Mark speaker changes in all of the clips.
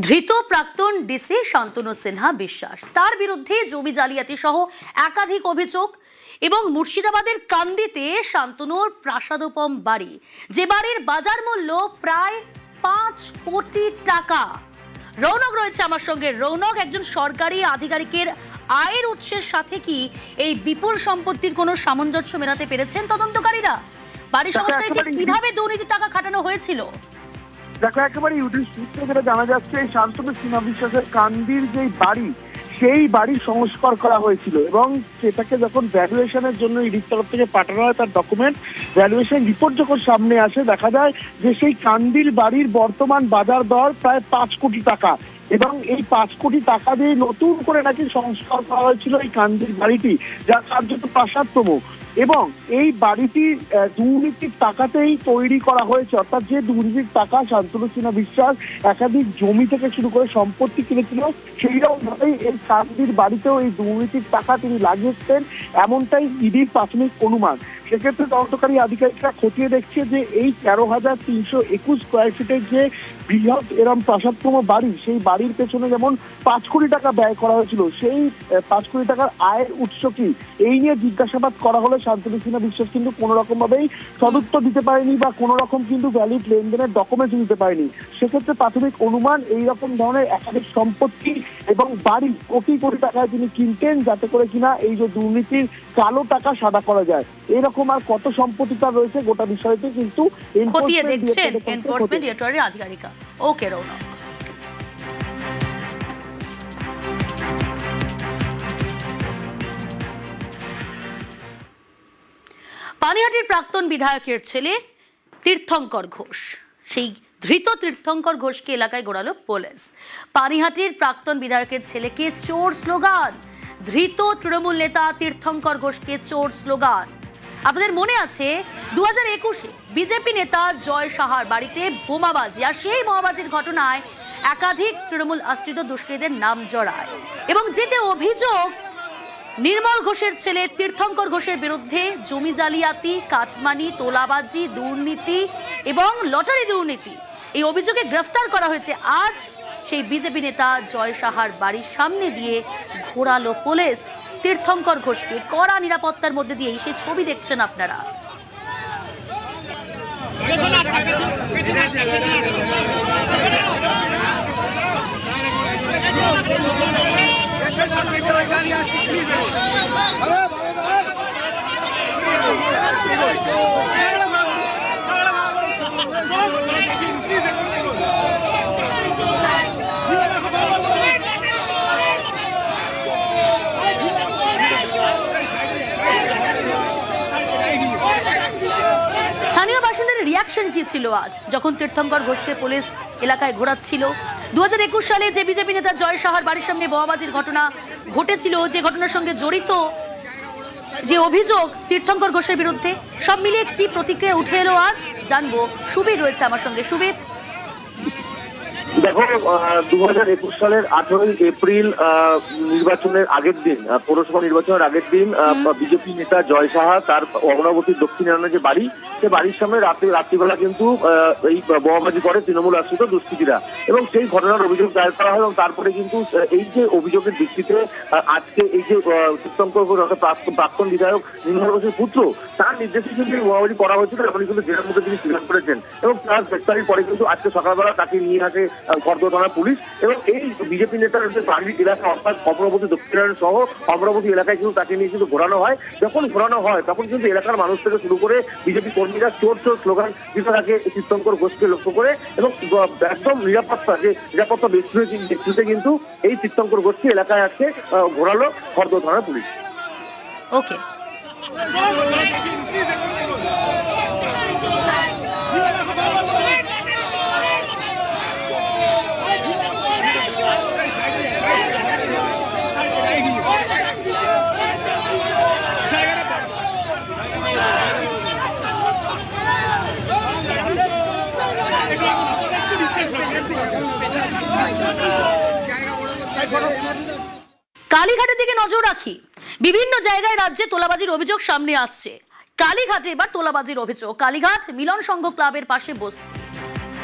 Speaker 1: ধৃত প্রাক্তন ডিসি শান্তনু সিনহা বিশ্বাস, তার বিরুদ্ধে জমি জালিয়াতি সহ একাধিক অভিযোগ। এবং মুর্শিদাবাদের কান্দিতে শান্তনুর প্রাসাদোপম বাড়ি, যে বাড়ির বাজার মূল্য প্রায় 5 কোটি টাকা। রৌনক রয়েছে আমার সঙ্গে। রৌনক, একজন সরকারি আধিকারিকের আয়ের উৎসের সাথে কি এই বিপুল সম্পত্তির কোনো সামঞ্জস্য মেলাতে পেরেছেন তদন্তকারীরা? বাড়ি সংস্কারে কিভাবে দুর্নীতির টাকা খাটানো হয়েছিল?
Speaker 2: দেখো, একেবারে ইউটিউব সূত্রে যেটা জানা যাচ্ছে, শান্তনু সিনহা বিশ্বাসের কান্দির যে বাড়ি, সেই বাড়ি সংস্কার করা হয়েছিল এবং সেটাকে যখন ভ্যালুয়েশনের জন্য ইডির তরফ থেকে পাঠানো হয়, তার ডকুমেন্ট ভ্যালুয়েশন রিপোর্ট যখন সামনে আসে, দেখা যায় যে সেই কান্দির বাড়ির বর্তমান বাজার দর প্রায় 5 কোটি টাকা। এবং এই 5 কোটি টাকা দিয়ে নতুন করে নাকি সংস্কার করা হয়েছিল এই কান্দির বাড়িটি, যা কার্যত প্রাসাদতম। এবং এই বাড়িটি দুর্নীতির টাকাতেই তৈরি করা হয়েছে, অর্থাৎ যে দুর্নীতির টাকা শান্তনু সিনহা বিশ্বাস একাধিক জমি থেকে শুরু করে সম্পত্তি কিনেছিল, সেইরকম ভাবেই এই কান্দির বাড়িতেও এই দুর্নীতির টাকা তিনি লাগিয়েছেন, এমনটাই ইডির প্রাথমিক অনুমান। সেক্ষেত্রে তদন্তকারী আধিকারিকরা খতিয়ে দেখছে যে এই 13,321 স্কোয়ার ফিটের যে বৃহৎ এরম প্রাসাদতম বাড়ি, সেই বাড়ির পেছনে যেমন 5 কোটি টাকা ব্যয় করা হয়েছিল, সেই 5 কোটি টাকার আয়ের উৎস কি, এই নিয়ে জিজ্ঞাসাবাদ করা হলে শান্তনু সিনহা বিশ্বাস কিন্তু কোনো রকম ভাবেই সদুত্তর দিতে পারেনি বা কোনো রকম কিন্তু ভ্যালিড লেনদেনের ডকুমেন্ট দিতে পারেনি। সেক্ষেত্রে প্রাথমিক অনুমান এই রকম ধরনের একাধিক সম্পত্তি এবং বাড়ি কোটি কোটি টাকায় তিনি কিনতেন, যাতে করে কিনা এই যে দুর্নীতির কালো টাকা সাদা করা যায়। এরকম আর কত সম্পত্তি তার রয়েছে, গোটা বিষয়টি কিন্তু
Speaker 1: খতিয়ে দেখছেন এনফোর্সমেন্ট ডিরেক্টরেটের আধিকারিকরা। ওকে রৌনক। পানিহাটির প্রাক্তন বিধায়কের ছেলে তীর্থঙ্কর ঘোষ, সেই ধৃত তীর্থঙ্কর ঘোষকে এলাকায় ঘোরালো পুলিশ। পানিহাটির প্রাক্তন বিধায়কের ছেলেকে চোর স্লোগান, ধৃত তৃণমূল নেতা তীর্থঙ্কর ঘোষকে চোর স্লোগান। আপনাদের মনে আছে 2021-এ বিজেপি নেতা জয় সাহার বাড়িতে বোমাবাজি, আর সেই বোমাবাজির ঘটনায় একাধিক তৃণমূল আশ্রিত দুষ্কৃতীদের নাম জড়ায়। এবং যে অভিযোগ নির্মল ঘোষের ছেলে তীর্থঙ্কর ঘোষের বিরুদ্ধে, জমি জালিয়াতি, কাটমানি, তোলাবাজি, দুর্নীতি এবং লটারি দুর্নীতি, এই অভিযোগে গ্রেফতার করা হয়েছে। আজ সেই বিজেপি নেতা জয় সাহার বাড়ির সামনে দিয়ে ঘোরালো পুলিশ তীর্থঙ্কর ঘোষকে। কড়া নিরাপত্তার মধ্যে দিয়ে সেই ছবি দেখছেন আপনারা। স্থানীয় বাসিন্দাদের রিয়াকশন কি ছিল আজ যখন তীর্থঙ্কর ঘোষকে পুলিশ এলাকায় ঘোরাচ্ছিল? 2021 সালে যে বিজেপি নেতা জয় সাহার বাড়ির সামনে বোমাবাজির ঘটনা ঘটেছিল, যে ঘটনার সঙ্গে জড়িত যে অভিযোগ তীর্থঙ্কর ঘোষের বিরুদ্ধে, সব মিলিয়ে কি প্রতিক্রিয়া উঠে এলো আজ জানবো। সুবীর রয়েছে আমার সঙ্গে। সুবীর,
Speaker 2: দেখো, 2021 সালের 18ই এপ্রিল নির্বাচনের আগের দিন, পৌরসভা নির্বাচনের আগের দিন, বিজেপি নেতা জয় সাহা তার অমরাবতীর দক্ষিণায়নে যে বাড়ি, সে বাড়ির সামনে রাত্রিবেলা কিন্তু এই বোমাবাজি করে তৃণমূল আশ্রিত দুষ্কৃতীরা, এবং সেই ঘটনার অভিযোগ দায়ের করা হয়। এবং তারপরে কিন্তু এই যে অভিযোগের ভিত্তিতে আজকে এই যে তীর্থঙ্কর ঘোষ অর্থাৎ প্রাক্তন বিধায়ক নির্মল ঘোষের পুত্র, তার নির্দেশে কিন্তু এই বোমাবাজি করা হয়েছিল, এমনই কিন্তু জেলার মধ্যে তিনি স্বীকার করেছেন। এবং তার গ্রেফতারির পরে কিন্তু আজকে সকালবেলা তাকে নিয়ে আসে খড়দহ থানার পুলিশ। এবং এই বিজেপি নেতার যে বাড়ির এলাকা, অর্থাৎ অমরাবতী দক্ষিণায়ন সহ অমরাবতী এলাকায় কিন্তু তাকে নিয়ে কিন্তু ঘোরানো হয়। যখন ঘোরানো হয় তখন কিন্তু এলাকার মানুষ থেকে শুরু করে বিজেপি কর্মীরা চোর চোর স্লোগান দিতে থাকে তীর্থঙ্কর ঘোষকে লক্ষ্য করে। এবং একদম নিরাপত্তা বেষ্টনীতে কিন্তু এই তীর্থঙ্কর ঘোষকে এলাকায় আজকে ঘোরালো খড়দহ থানার পুলিশ।
Speaker 1: ওকে। কালীঘাটের দিকে নজর রাখি। বিভিন্ন জায়গায় রাজ্যে তোলাবাজির অভিযোগ সামনে আসছে। কালীঘাটে এবার তোলাবাজির অভিযোগ। কালীঘাট মিলন সংঘ ক্লাবের পাশে বস্তি,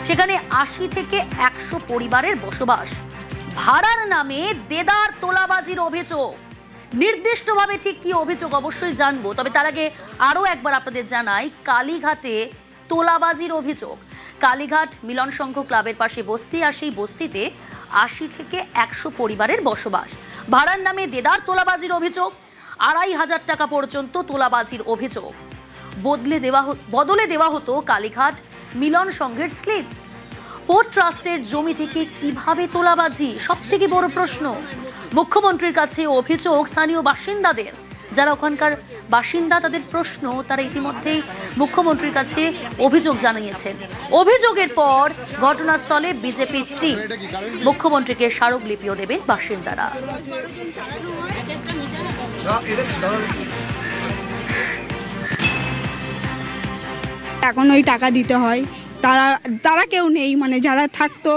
Speaker 1: সেখানে 80 থেকে 100 পরিবারের বসবাস। ভাড়ার নামে দেদার তোলাবাজির অভিযোগ। নির্দিষ্টভাবে ঠিক কি অভিযোগ অবশ্যই জানবো, তবে তার আগে আরো একবার আপনাদের জানাই, কালীঘাটে তোলাবাজির অভিযোগ। কালীঘাট মিলন সংঘ ক্লাবের পাশে বস্তি, আর সেই বস্তিতে 80 থেকে 100 পরিবারের বসবাস। ভাড়ার নামে দেদার তোলাবাজির অভিযোগ, 2500 টাকা পর্যন্ত তোলাবাজির অভিযোগ। বদলে দেওয়া হতো কালীঘাট মিলন সংঘের স্লিপ। পোর্ট ট্রাস্টের জমি থেকে কিভাবে তোলাবাজি, সব থেকে বড় প্রশ্ন। মুখ্যমন্ত্রীর কাছে অভিযোগ স্থানীয় বাসিন্দাদের, যারা ওখানকার বাসিন্দা, তাদের প্রশ্ন, তারা ইতিমধ্যেই মুখ্যমন্ত্রীর কাছে অভিযোগ জানিয়েছেন। অভিযোগের পর ঘটনাস্থলে বিজেপির টিম, মুখ্যমন্ত্রীকে স্মারকলিপিও দেবেন বাসিন্দারা।
Speaker 3: এখন ওই টাকা দিতে হয়, তারা কেউ নেই, মানে যারা থাকতো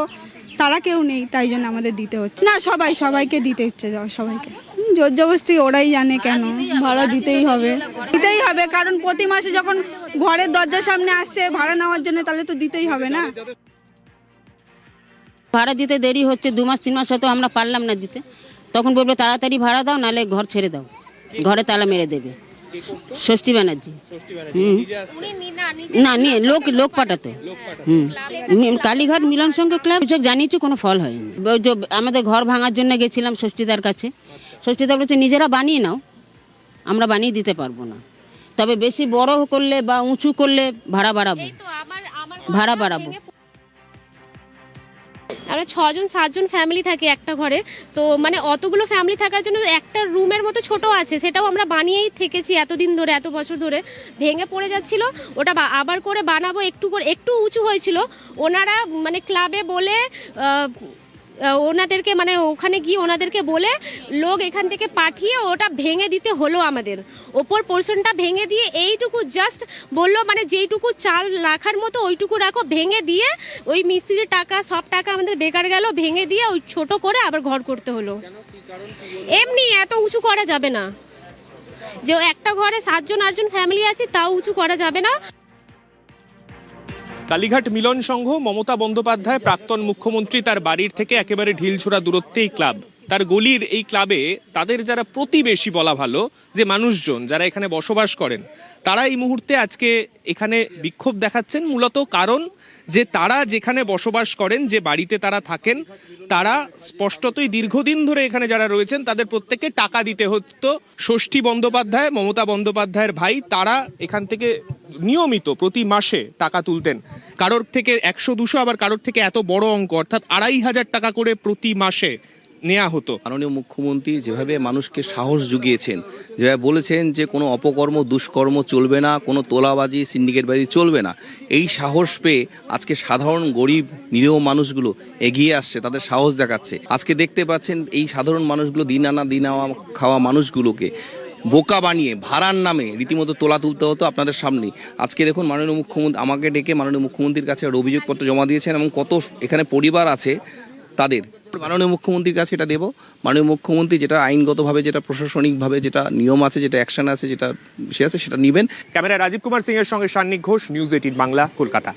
Speaker 3: তারা কেউ নেই, তাই জন্য আমাদের দিতে হচ্ছে না। সবাইকে দিতে হচ্ছে, সবাইকে জোর জবরদস্তি, ওরাই জানে কেন ভাড়া দিতেই হবে, কারণ প্রতি মাসে যখন ঘরের দরজার সামনে আসছে ভাড়া নেওয়ার জন্য, তাহলে তো দিতেই হবে না।
Speaker 4: ভাড়া দিতে দেরি হচ্ছে, 2 মাস 3 মাস হয়তো আমরা পারলাম না দিতে, তখন বলবে তাড়াতাড়ি ভাড়া দাও, নাহলে ঘর ছেড়ে দাও, ঘরে তালা মেরে দেবে। ষষ্ঠী ব্যানার্জি না নিয়ে লোক পাঠাতো। কালীঘাট মিলন সংঘ ক্লাব জানিয়েছি, কোনো ফল হয়নি। আমাদের ঘর ভাঙার জন্য গেছিলাম ষষ্ঠীদার কাছে, ষষ্ঠীদার বলছে নিজেরা বানিয়ে নাও, আমরা বানিয়ে দিতে পারবো না, তবে বেশি বড় করলে বা উঁচু করলে ভাড়া বাড়াবো।
Speaker 5: আমরা 6 জন 7 জন ফ্যামিলি থাকে একটা ঘরে, তো মানে অতগুলো ফ্যামিলি থাকার জন্য একটা রুমের মতো ছোট আছে, সেটাও আমরা বানিয়েই থেকেছি এতদিন ধরে, এত বছর ধরে। ভেঙে পড়ে যাচ্ছিল, ওটা আবার করে বানাবো, একটু উঁচু হয়েছিল। ওনারা মানে ক্লাবে বলে ওনাদেরকে, মানে ওখানে গিয়ে ওনাদেরকে বলে লোক এখান থেকে পাঠিয়ে ওটা ভেঙে দিতে হলো। আমাদের ওপর পোর্শনটা ভেঙে দিয়ে এইটুকু জাস্ট বললো, মানে যেইটুকু চাল রাখার মতো ওইটুকু রাখো, ভেঙে দিয়ে ওই মিস্ত্রির টাকা সব টাকা আমাদের বেকার গেল, ভেঙে দিয়ে ওই ছোট করে আবার ঘর করতে হলো। এমনি এত উঁচু করা যাবে না, যে একটা ঘরে 7 জন 8 জন ফ্যামিলি আছে, তাও উঁচু করা যাবে না।
Speaker 6: কালীঘাট মিলন সংঘ, মমতা বন্দ্যোপাধ্যায় প্রাক্তন মুখ্যমন্ত্রী, তার বাড়ির থেকে একেবারে ঢিলছোড়া দূরত্বে এই ক্লাব। তার গলির এই ক্লাবে তাদের যারা প্রতিবেশী বলা ভালো, যে মানুষজন যারা এখানে বসবাস করেন, তারা এই মুহূর্তে আজকে এখানে বিক্ষোভ দেখাচ্ছেন, মূলত কারণ যে তারা যেখানে বসবাস করেন, যে বাড়িতে তারা থাকেন, তারা স্পষ্টতই দীর্ঘদিন ধরে এখানে যারা রয়েছেন তাদের প্রত্যেককে টাকা দিতে হতো। ষষ্ঠী বন্দ্যোপাধ্যায়, মমতা বন্দ্যোপাধ্যায়ের ভাই, তারা এখান থেকে নিয়মিত প্রতি মাসে টাকা তুলতেন, কারোর থেকে 100-200, আবার কারোর থেকে এত বড় অঙ্ক, অর্থাৎ 2500 টাকা করে প্রতি মাসে নেওয়া হতো।
Speaker 7: মাননীয় মুখ্যমন্ত্রী যেভাবে মানুষকে সাহস জুগিয়েছেন, যেভাবে বলেছেন যে কোনো অপকর্ম দুষ্কর্ম চলবে না, কোনো তোলাবাজি সিন্ডিকেটবাজি চলবে না, এই সাহস পেয়ে আজকে সাধারণ গরিব নিরীহ মানুষগুলো এগিয়ে আসছে, তাদের সাহস দেখাচ্ছে। আজকে দেখতে পাচ্ছেন এই সাধারণ মানুষগুলো দিন আনা দিন খাওয়া মানুষগুলোকে বোকা বানিয়ে ভাড়ার নামে রীতিমতো তোলা তুলতে হতো আপনাদের সামনেই। আজকে দেখুন মাননীয় মুখ্যমন্ত্রী আমাকে ডেকে মাননীয় মুখ্যমন্ত্রীর কাছে অভিযোগপত্র জমা দিয়েছেন, এবং কত এখানে পরিবার আছে তাদের মাননীয় মুখ্যমন্ত্রীর কাছে এটা দেব। মাননীয় মুখ্যমন্ত্রী যেটা আইনগতভাবে, যেটা প্রশাসনিকভাবে, যেটা নিয়ম আছে, যেটা অ্যাকশন আছে, যেটা সে আছে, সেটা নেবেন।
Speaker 6: ক্যামেরায় রাজীব কুমার সিং এর সঙ্গে সান্নিক ঘোষ, নিউজ 18 বাংলা, কলকাতা।